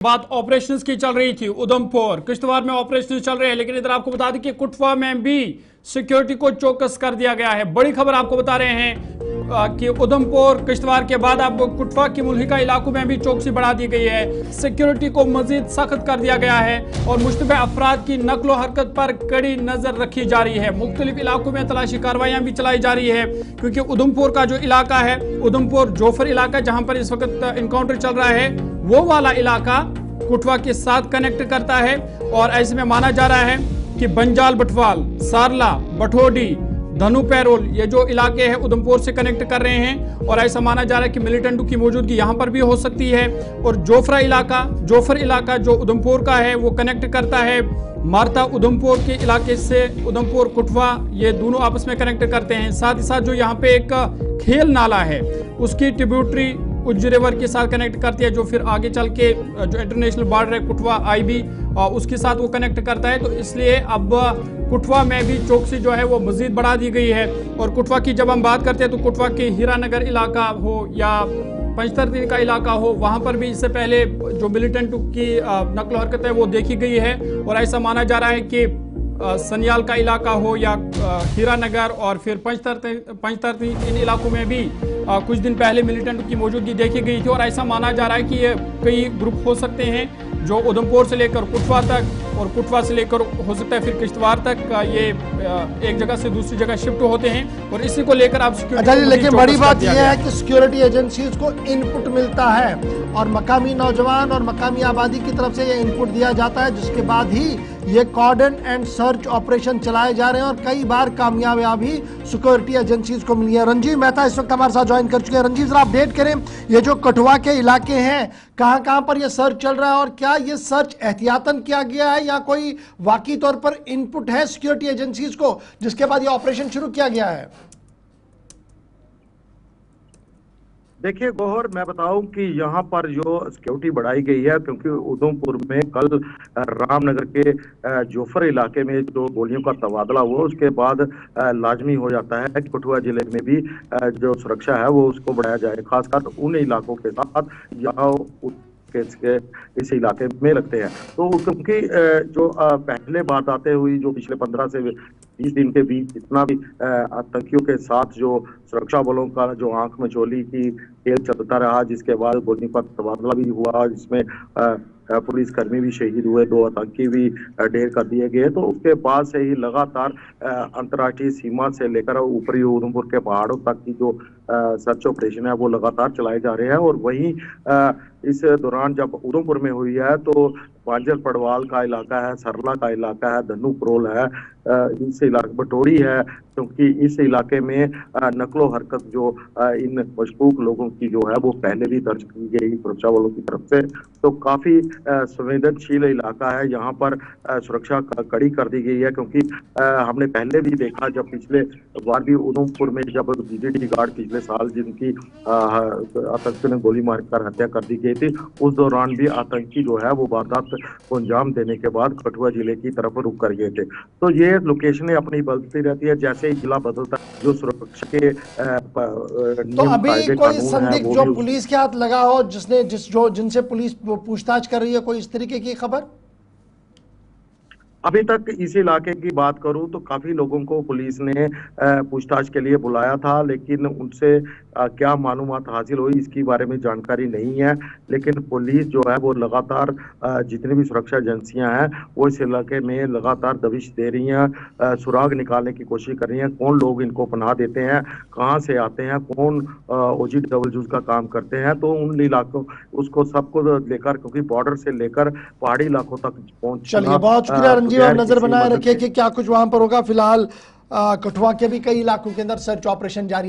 बात ऑपरेशंस की चल रही थी। उधमपुर किश्तवाड़ में ऑपरेशन चल रहे हैं, लेकिन इधर आपको बता दें कि कुटवा में भी सिक्योरिटी को चौकस कर दिया गया है। बड़ी खबर आपको बता रहे हैं कि उधमपुर किश्तवाड़ के बाद अब कुटवा की मुल्हिका इलाकों में भी चौकसी बढ़ा दी गई है। सिक्योरिटी को मजीद सख्त कर दिया गया है और मुश्तबे अफराद की नकलो हरकत पर कड़ी नजर रखी जा रही है। मुख्तलिफ इलाकों में तलाशी कार्रवाइयां भी चलाई जा रही है, क्योंकि उधमपुर का जो इलाका है, उधमपुर जोफर इलाका जहां पर इस वक्त इनकाउंटर चल रहा है, वो वाला इलाका कुटवा के साथ कनेक्ट करता है। और ऐसे में माना जा रहा है कि बंजाल बटवाल, सारला, बठोडी, धनु पैरोल, ये जो इलाके हैं उधमपुर से कनेक्ट कर रहे हैं। और ऐसा माना जा रहा है कि मिलिटेंटों की मौजूदगी यहां पर भी हो सकती है। और जोफर इलाका जो उधमपुर का है, वो कनेक्ट करता है मारता उधमपुर के इलाके से। उधमपुर कुटवा ये दोनों आपस में कनेक्ट करते हैं। साथ ही साथ जो यहाँ पे एक खेल नाला है, उसकी ट्रिब्यूटरी उज्ज रिवर के साथ कनेक्ट करती है, जो फिर आगे चल के जो इंटरनेशनल बॉर्डर है कुटवा आईबी उसके साथ वो कनेक्ट करता है। तो इसलिए अब कुटवा में भी चौकसी जो है वो मजीद बढ़ा दी गई है। और कुटवा की जब हम बात करते हैं तो कुटवा के हीरानगर इलाका हो या पंचतर्ती का इलाका हो, वहां पर भी इससे पहले जो मिलिटेंट की नकलो हरकत है वो देखी गई है। और ऐसा माना जा रहा है कि सनियाल का इलाका हो या हीरानगर और फिर पंचतर्ती इन इलाकों में भी कुछ दिन पहले मिलिटेंट की मौजूदगी देखी गई थी। और ऐसा माना जा रहा है कि ये कई ग्रुप हो सकते हैं जो उधमपुर से लेकर कुटवा तक और कुटवा से लेकर हो सकता है फिर किश्तवाड़ तक ये एक जगह से दूसरी जगह शिफ्ट होते हैं। और इसी को लेकर आप लेकिन बड़ी बात यह है कि सिक्योरिटी एजेंसीज को इनपुट मिलता है और मकामी नौजवान और मकामी आबादी की तरफ से यह इनपुट दिया जाता है, जिसके बाद ही ये कॉर्डन एंड सर्च ऑपरेशन चलाए जा रहे हैं। और कई बार कामयाबी सिक्योरिटी एजेंसीज को मिली है। रंजीव मेहता इस वक्त हमारे साथ ज्वाइन कर चुके हैं। रंजीव, जरा अपडेट करें, ये जो कठुआ के इलाके हैं, कहां कहां पर ये सर्च चल रहा है और क्या ये सर्च एहतियातन किया गया है या कोई वाकई तौर पर इनपुट है सिक्योरिटी एजेंसीज को, जिसके बाद ये ऑपरेशन शुरू किया गया है? देखिए गौहर, मैं बताऊं कि यहाँ पर जो सिक्योरिटी बढ़ाई गई है, क्योंकि उधमपुर में कल रामनगर के जोफर इलाके में जो गोलियों का तबादला हुआ, उसके बाद लाजमी हो जाता है कि कठुआ जिले में भी जो सुरक्षा है वो उसको बढ़ाया जाए, खासकर उन इलाकों के साथ जहाँ इस इलाके में लगते हैं। तो क्योंकि जो पहले वारदातें हुई जो पिछले 15 से 20 दिन के बीच, इतना भी आतंकियों के साथ जो सुरक्षा बलों का जो आंख मचोली की खेल चलता रहा, जिसके बाद गोली का तबादला भी हुआ, जिसमें पुलिसकर्मी भी शहीद हुए, 2 आतंकी भी ढेर कर दिए गए। तो उसके बाद से ही लगातार अंतर्राष्ट्रीय सीमा से लेकर ऊपरी उधमपुर के पहाड़ों तक की जो सर्च ऑपरेशन है वो लगातार चलाए जा रहे हैं। और वहीं इस दौरान जब उधमपुर में हुई है तो बांजल पड़वाल का इलाका है, सरला का इलाका है, धनु प्रोल है, इस इलाके बटोड़ी है, क्योंकि इस इलाके में नकलो हरकत जो इन मशकूक लोगों की जो है वो पहले भी दर्ज की गई सुरक्षा बलों की तरफ से। तो काफी संवेदनशील इलाका है, यहाँ पर सुरक्षा कड़ी कर दी गई है। क्योंकि हमने पहले भी देखा, जब पिछले बार भी उधमपुर में जब जीडीडी गार्ड पिछले साल जिनकी आतंकियों ने गोली मारकर हत्या कर दी गई थी, उस दौरान भी आतंकी जो है वो वारदात को अंजाम देने के बाद कठुआ जिले की तरफ रुक कर गए थे। तो ये लोकेशनें अपनी बदलती रहती है, जैसे ही जिला बदलता है जो सुरक्षा के तो अभी कोई संदिग्ध जो पुलिस के हाथ लगा हो, जिनसे पुलिस पूछताछ कर रही है, कोई इस तरीके की खबर? अभी तक इस इलाके की बात करूं तो काफी लोगों को पुलिस ने पूछताछ के लिए बुलाया था, लेकिन उनसे क्या मालूमात हासिल हुई इसकी बारे में जानकारी नहीं है। लेकिन पुलिस जो है वो लगातार जितनी भी सुरक्षा एजेंसियां हैं वो इस इलाके में लगातार दबिश दे रही हैं, सुराग निकालने की कोशिश कर रही हैं, कौन लोग इनको पनाह देते हैं, कहां से आते हैं, कौन OG का काम करते हैं। तो उन इलाकों उसको सबको लेकर, क्योंकि बॉर्डर से लेकर पहाड़ी इलाकों तक पहुंच। चलिए, बहुत शुक्रिया रंजीव, आप नजर बनाए रखिए कि क्या कुछ वहां पर होगा। फिलहाल कठुआ के भी कई इलाकों के अंदर सर्च ऑपरेशन जारी है।